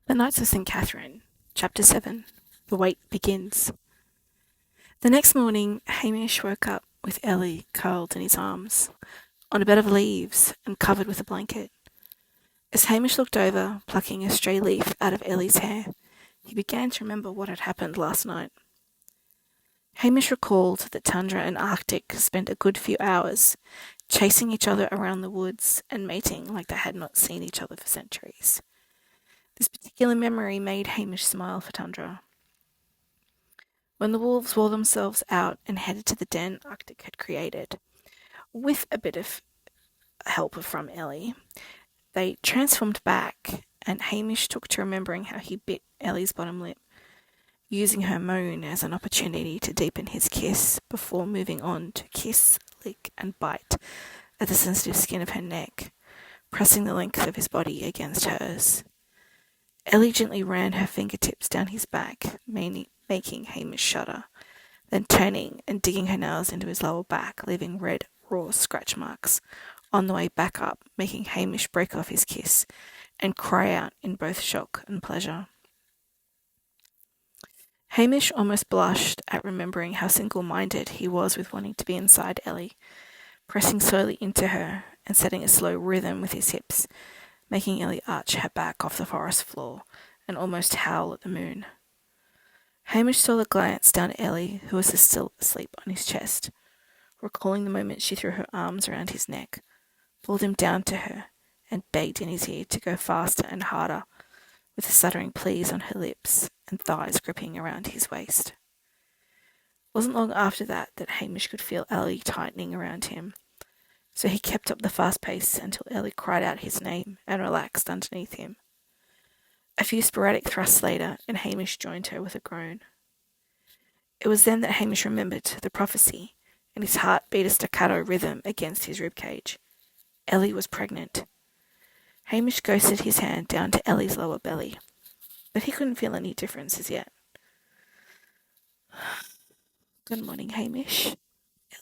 The Knights of St. Catherine, Chapter 7. The Wait Begins. The next morning, Hamish woke up with Ellie curled in his arms, on a bed of leaves and covered with a blanket. As Hamish looked over, plucking a stray leaf out of Ellie's hair, he began to remember what had happened last night. Hamish recalled that Tundra and Arctic spent a good few hours chasing each other around the woods and mating like they had not seen each other for centuries. This particular memory made Hamish smile for Tundra. When the wolves wore themselves out and headed to the den Arctic had created, with a bit of help from Ellie, they transformed back, and Hamish took to remembering how he bit Ellie's bottom lip, using her moan as an opportunity to deepen his kiss before moving on to kiss, lick, and bite at the sensitive skin of her neck, pressing the length of his body against hers. Ellie gently ran her fingertips down his back, making Hamish shudder, then turning and digging her nails into his lower back, leaving red, raw scratch marks on the way back up, making Hamish break off his kiss and cry out in both shock and pleasure. Hamish almost blushed at remembering how single-minded he was with wanting to be inside Ellie, pressing slowly into her and setting a slow rhythm with his hips, making Ellie arch her back off the forest floor and almost howl at the moon. Hamish stole a glance down at Ellie, who was still asleep on his chest, recalling the moment she threw her arms around his neck, pulled him down to her, and begged in his ear to go faster and harder, with the stuttering pleas on her lips and thighs gripping around his waist. It wasn't long after that Hamish could feel Ellie tightening around him, so he kept up the fast pace until Ellie cried out his name and relaxed underneath him. A few sporadic thrusts later, and Hamish joined her with a groan. It was then that Hamish remembered the prophecy, and his heart beat a staccato rhythm against his ribcage. Ellie was pregnant. Hamish ghosted his hand down to Ellie's lower belly, but he couldn't feel any difference as yet. "Good morning, Hamish,"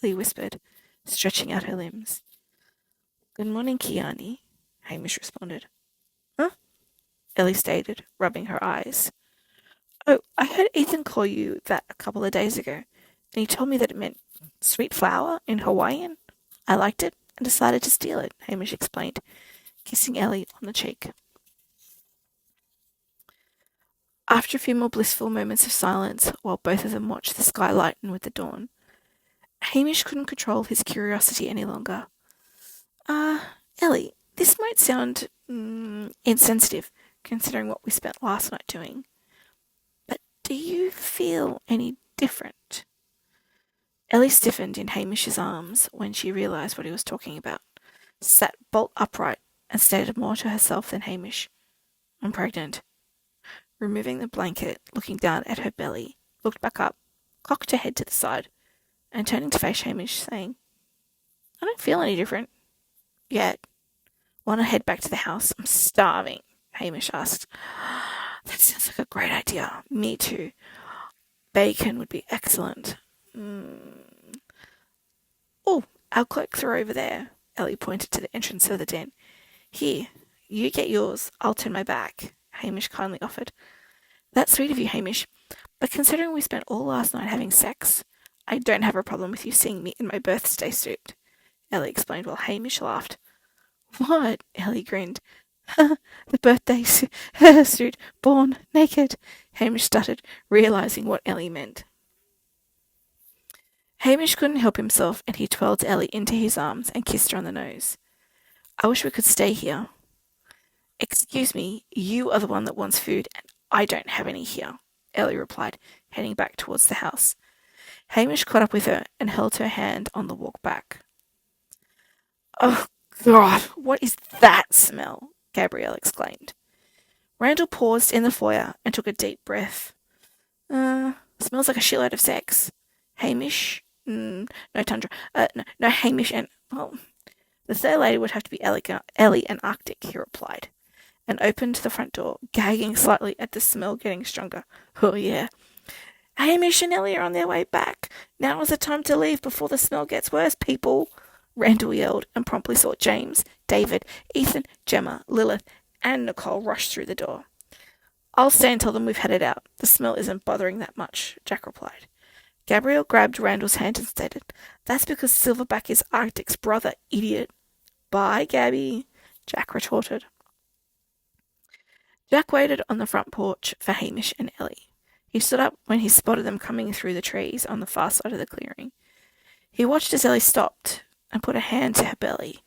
Ellie whispered, stretching out her limbs. "Good morning, Kiani," Hamish responded. "Huh?" Ellie stated, rubbing her eyes. "Oh, I heard Ethan call you that a couple of days ago, and he told me that it meant sweet flower in Hawaiian. I liked it and decided to steal it," Hamish explained, kissing Ellie on the cheek. After a few more blissful moments of silence, while both of them watched the sky lighten with the dawn, Hamish couldn't control his curiosity any longer. Ellie, this might sound insensitive, considering what we spent last night doing, but do you feel any different?" Ellie stiffened in Hamish's arms when she realised what he was talking about, sat bolt upright, and stated more to herself than Hamish. "I'm pregnant." Removing the blanket, looking down at her belly, looked back up, cocked her head to the side, and turning to face Hamish, saying, "I don't feel any different. Yet. Want to head back to the house? I'm starving," Hamish asked. "That sounds like a great idea. Me too. Bacon would be excellent." "Oh, our cloaks are over there." Ellie pointed to the entrance of the den. "Here, you get yours. I'll turn my back," Hamish kindly offered. "That's sweet of you, Hamish, but considering we spent all last night having sex, I don't have a problem with you seeing me in my birthday suit," Ellie explained while Hamish laughed. "What?" Ellie grinned. "The birthday suit, born naked," Hamish stuttered, realising what Ellie meant. Hamish couldn't help himself, and he twirled Ellie into his arms and kissed her on the nose. "I wish we could stay here." "Excuse me, you are the one that wants food, and I don't have any here," Ellie replied, heading back towards the house. Hamish caught up with her and held her hand on the walk back. "Oh, God, what is that smell?" Gabrielle exclaimed. Randall paused in the foyer and took a deep breath. Smells like a shitload of sex." "Hamish? No, Tundra. No, Hamish and, well, the third lady would have to be Ellie and Arctic," he replied, and opened the front door, gagging slightly at the smell getting stronger. "Oh, yeah. Hamish and Ellie are on their way back. Now is the time to leave before the smell gets worse, people," Randall yelled, and promptly saw James, David, Ethan, Gemma, Lilith, and Nicole rush through the door. I'll stay and tell them we've had it out. The smell isn't bothering that much, Jack replied. Gabrielle grabbed Randall's hand and stated, That's because Silverback is Arctic's brother, idiot. Bye, Gabby, Jack retorted. Jack waited on the front porch for Hamish and Ellie. He stood up when he spotted them coming through the trees on the far side of the clearing. He watched as Ellie stopped and put a hand to her belly.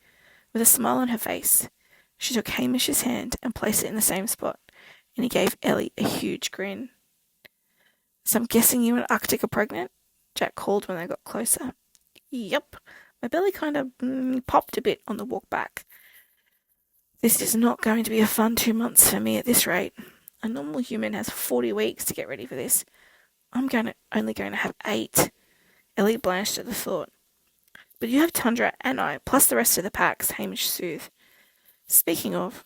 With a smile on her face, she took Hamish's hand and placed it in the same spot, and he gave Ellie a huge grin. So I'm guessing you and Arctic are pregnant? Jack called when they got closer. Yep. My belly kind of popped a bit on the walk back. This is not going to be a fun 2 months for me at this rate. A normal human has 40 weeks to get ready for this. I'm only going to have 8. Ellie blanched at the thought. But you have Tundra and I, plus the rest of the packs, Hamish soothed. Speaking of,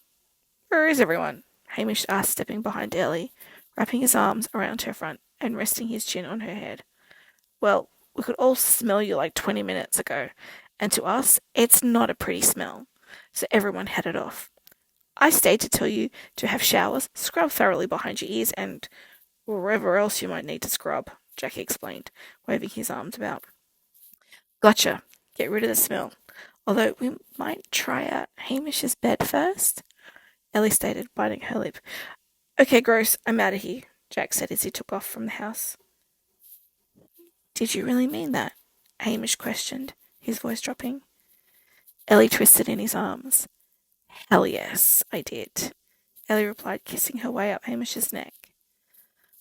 where is everyone? Hamish asked, stepping behind Ellie, wrapping his arms around her front and resting his chin on her head. Well, we could all smell you like 20 minutes ago, and to us, it's not a pretty smell. So everyone headed off. I stayed to tell you to have showers, scrub thoroughly behind your ears, and wherever else you might need to scrub, Jackie explained, waving his arms about. Gotcha. Get rid of the smell. Although we might try out Hamish's bed first, Ellie stated, biting her lip. Okay, gross, I'm out of here, Jack said as he took off from the house. Did you really mean that? Hamish questioned, his voice dropping. Ellie twisted in his arms. Hell yes, I did, Ellie replied, kissing her way up Hamish's neck.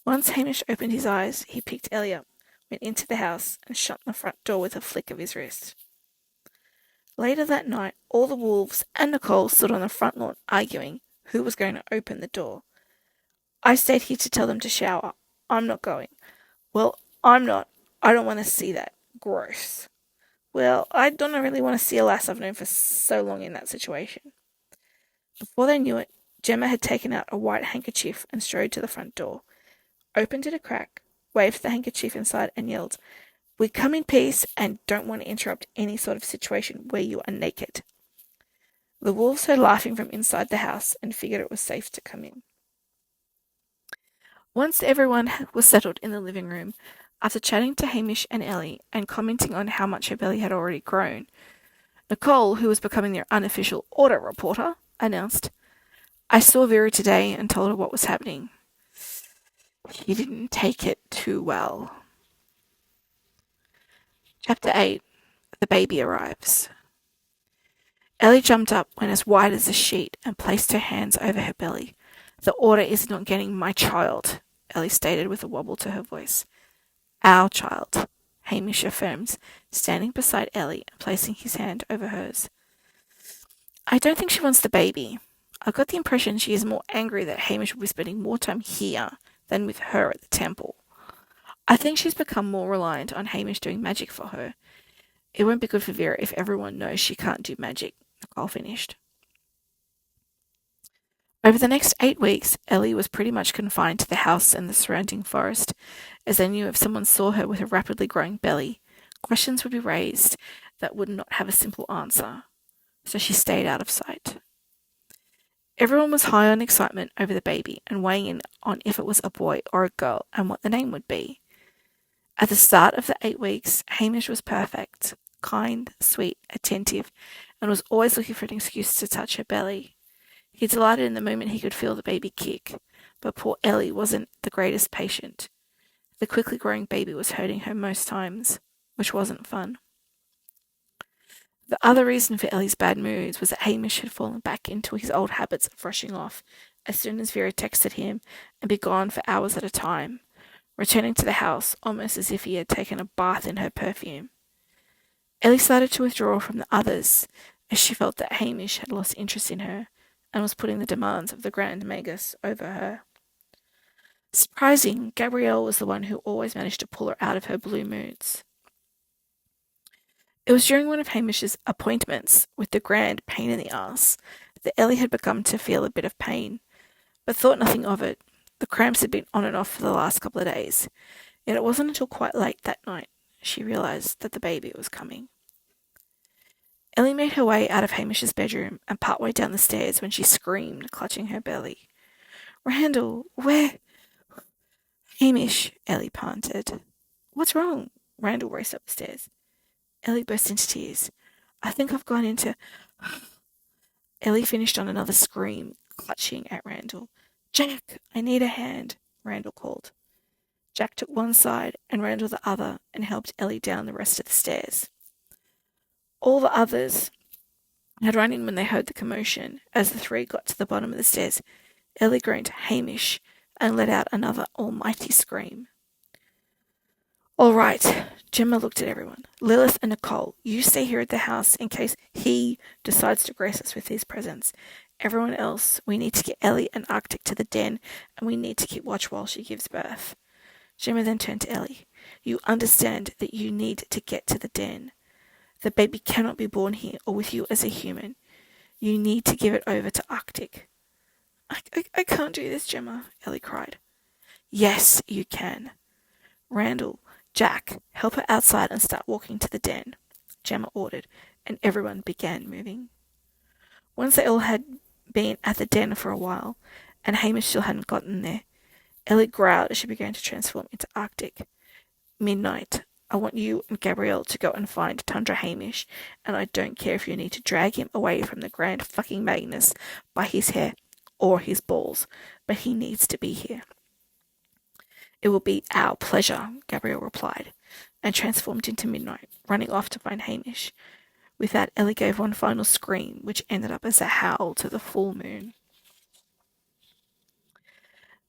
Once Hamish opened his eyes, he picked Ellie up, went into the house, and shut the front door with a flick of his wrist. Later that night, all the wolves and Nicole stood on the front lawn arguing who was going to open the door. I stayed here to tell them to shower. I'm not going. Well, I'm not. I don't want to see that. Gross. Well, I don't really want to see a lass I've known for so long in that situation. Before they knew it, Gemma had taken out a white handkerchief and strode to the front door, opened it a crack, waved the handkerchief inside and yelled, We come in peace and don't want to interrupt any sort of situation where you are naked. The wolves heard laughing from inside the house and figured it was safe to come in. Once everyone was settled in the living room, after chatting to Hamish and Ellie and commenting on how much her belly had already grown, Nicole, who was becoming their unofficial audit reporter, announced, I saw Vera today and told her what was happening. She didn't take it too well. Chapter 8. The baby arrives. Ellie jumped up, went as wide as a sheet, and placed her hands over her belly. The order is not getting my child, Ellie stated with a wobble to her voice. Our child, Hamish affirms, standing beside Ellie and placing his hand over hers. I don't think she wants the baby. I got the impression she is more angry that Hamish will be spending more time here than with her at the temple. I think she's become more reliant on Hamish doing magic for her. It won't be good for Vera if everyone knows she can't do magic, Nicole finished. Over the next 8 weeks, Ellie was pretty much confined to the house and the surrounding forest, as they knew if someone saw her with a rapidly growing belly, questions would be raised that would not have a simple answer, so she stayed out of sight. Everyone was high on excitement over the baby and weighing in on if it was a boy or a girl and what the name would be. At the start of the 8 weeks, Hamish was perfect, kind, sweet, attentive, and was always looking for an excuse to touch her belly. He delighted in the moment he could feel the baby kick, but poor Ellie wasn't the greatest patient. The quickly growing baby was hurting her most times, which wasn't fun. The other reason for Ellie's bad moods was that Hamish had fallen back into his old habits of rushing off as soon as Vera texted him and be gone for hours at a time, returning to the house almost as if he had taken a bath in her perfume. Ellie started to withdraw from the others as she felt that Hamish had lost interest in her and was putting the demands of the Grand Magus over her. Surprising, Gabrielle was the one who always managed to pull her out of her blue moods. It was during one of Hamish's appointments with the Grand Pain in the Ass that Ellie had begun to feel a bit of pain, but thought nothing of it. The cramps had been on and off for the last couple of days, yet it wasn't until quite late that night she realised that the baby was coming. Ellie made her way out of Hamish's bedroom and partway down the stairs when she screamed, clutching her belly. Randall, where? Hamish, Ellie panted. What's wrong? Randall raced up the stairs. Ellie burst into tears. I think I've gone into... Ellie finished on another scream, clutching at Randall. Jack, I need a hand, Randall called. Jack took one side and Randall the other and helped Ellie down the rest of the stairs. All the others had run in when they heard the commotion. As the three got to the bottom of the stairs, Ellie groaned Hamish and let out another almighty scream. All right, Gemma looked at everyone. Lilith and Nicole, you stay here at the house in case he decides to grace us with his presence. Everyone else, we need to get Ellie and Arctic to the den, and we need to keep watch while she gives birth. Gemma then turned to Ellie. You understand that you need to get to the den. The baby cannot be born here or with you as a human. You need to give it over to Arctic. I can't do this, Gemma, Ellie cried. Yes, you can. Randall, Jack, help her outside and start walking to the den, Gemma ordered, and everyone began moving. Once they all had been at the den for a while, and Hamish still hadn't gotten there, Ellie growled as she began to transform into Arctic. Midnight, I want you and Gabrielle to go and find Tundra Hamish, and I don't care if you need to drag him away from the grand fucking Magnus by his hair or his balls, but he needs to be here. It will be our pleasure, Gabrielle replied, and transformed into Midnight, running off to find Hamish. With that, Ellie gave one final scream, which ended up as a howl to the full moon.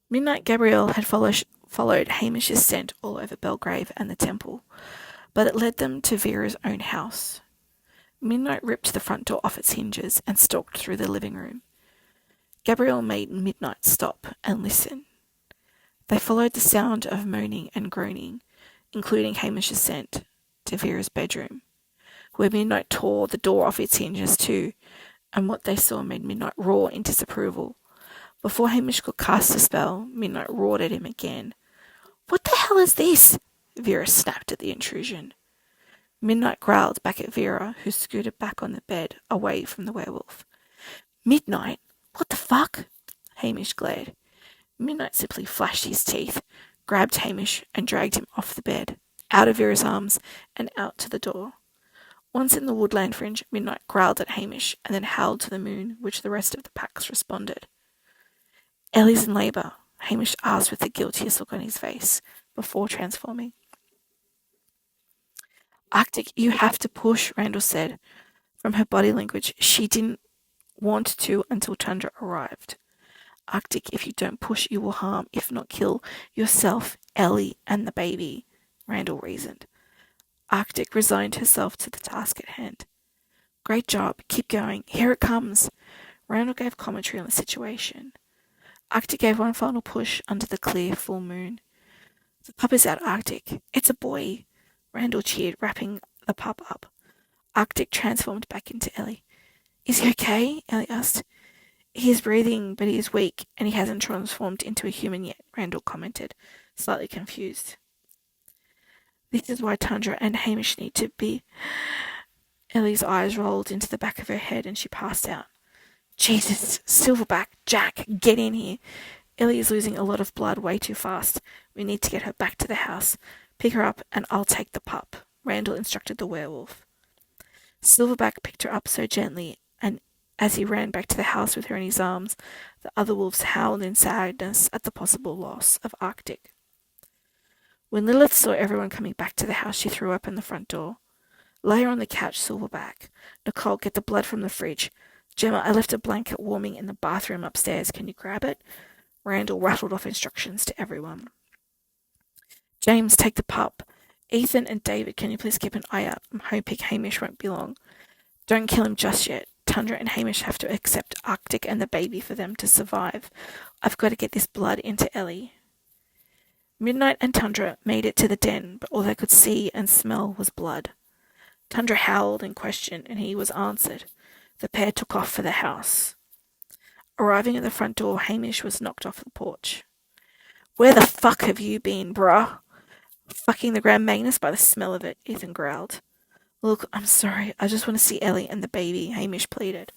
Midnight Gabrielle had followed Hamish's scent all over Belgrave and the temple, but it led them to Vera's own house. Midnight ripped the front door off its hinges and stalked through the living room. Gabrielle made Midnight stop and listen. They followed the sound of moaning and groaning, including Hamish's scent, to Vera's bedroom, where Midnight tore the door off its hinges too, and what they saw made Midnight roar in disapproval. Before Hamish could cast a spell, Midnight roared at him again. What the hell is this? Vera snapped at the intrusion. Midnight growled back at Vera, who scooted back on the bed, away from the werewolf. Midnight? What the fuck? Hamish glared. Midnight simply flashed his teeth, grabbed Hamish, and dragged him off the bed, out of Vera's arms, and out to the door. Once in the woodland fringe, Midnight growled at Hamish, and then howled to the moon, which the rest of the packs responded. Ellie's in labour, Hamish asked with the guiltiest look on his face, before transforming. Arctic, you have to push, Randall said. From her body language, she didn't want to until Tundra arrived. Arctic, if you don't push, you will harm, if not kill, yourself, Ellie, and the baby, Randall reasoned. Arctic resigned herself to the task at hand. Great job, keep going, here it comes. Randall gave commentary on the situation. Arctic gave one final push under the clear full moon. The pup is out, Arctic. It's a boy, Randall cheered, wrapping the pup up. Arctic transformed back into Ellie. Is he okay? Ellie asked. He is breathing, but he is weak, and he hasn't transformed into a human yet, Randall commented, slightly confused. This is why Tundra and Hamish need to be... Ellie's eyes rolled into the back of her head and she passed out. Jesus, Silverback, Jack, get in here. Ellie is losing a lot of blood way too fast. We need to get her back to the house. Pick her up and I'll take the pup, Randall instructed the werewolf. Silverback picked her up so gently, and as he ran back to the house with her in his arms, the other wolves howled in sadness at the possible loss of Arctic. When Lilith saw everyone coming back to the house, she threw open the front door. Lay her on the couch, Silverback. Nicole, get the blood from the fridge. Gemma, I left a blanket warming in the bathroom upstairs. Can you grab it? Randall rattled off instructions to everyone. James, take the pup. Ethan and David, can you please keep an eye out? I'm hoping Hamish won't be long. Don't kill him just yet. Tundra and Hamish have to accept Arctic and the baby for them to survive. I've got to get this blood into Ellie. Midnight and Tundra made it to the den, but all they could see and smell was blood. Tundra howled in question, and he was answered. The pair took off for the house. Arriving at the front door, Hamish was knocked off the porch. Where the fuck have you been, bruh? Fucking the Grand Magnus by the smell of it, Ethan growled. Look, I'm sorry, I just want to see Ellie and the baby, Hamish pleaded.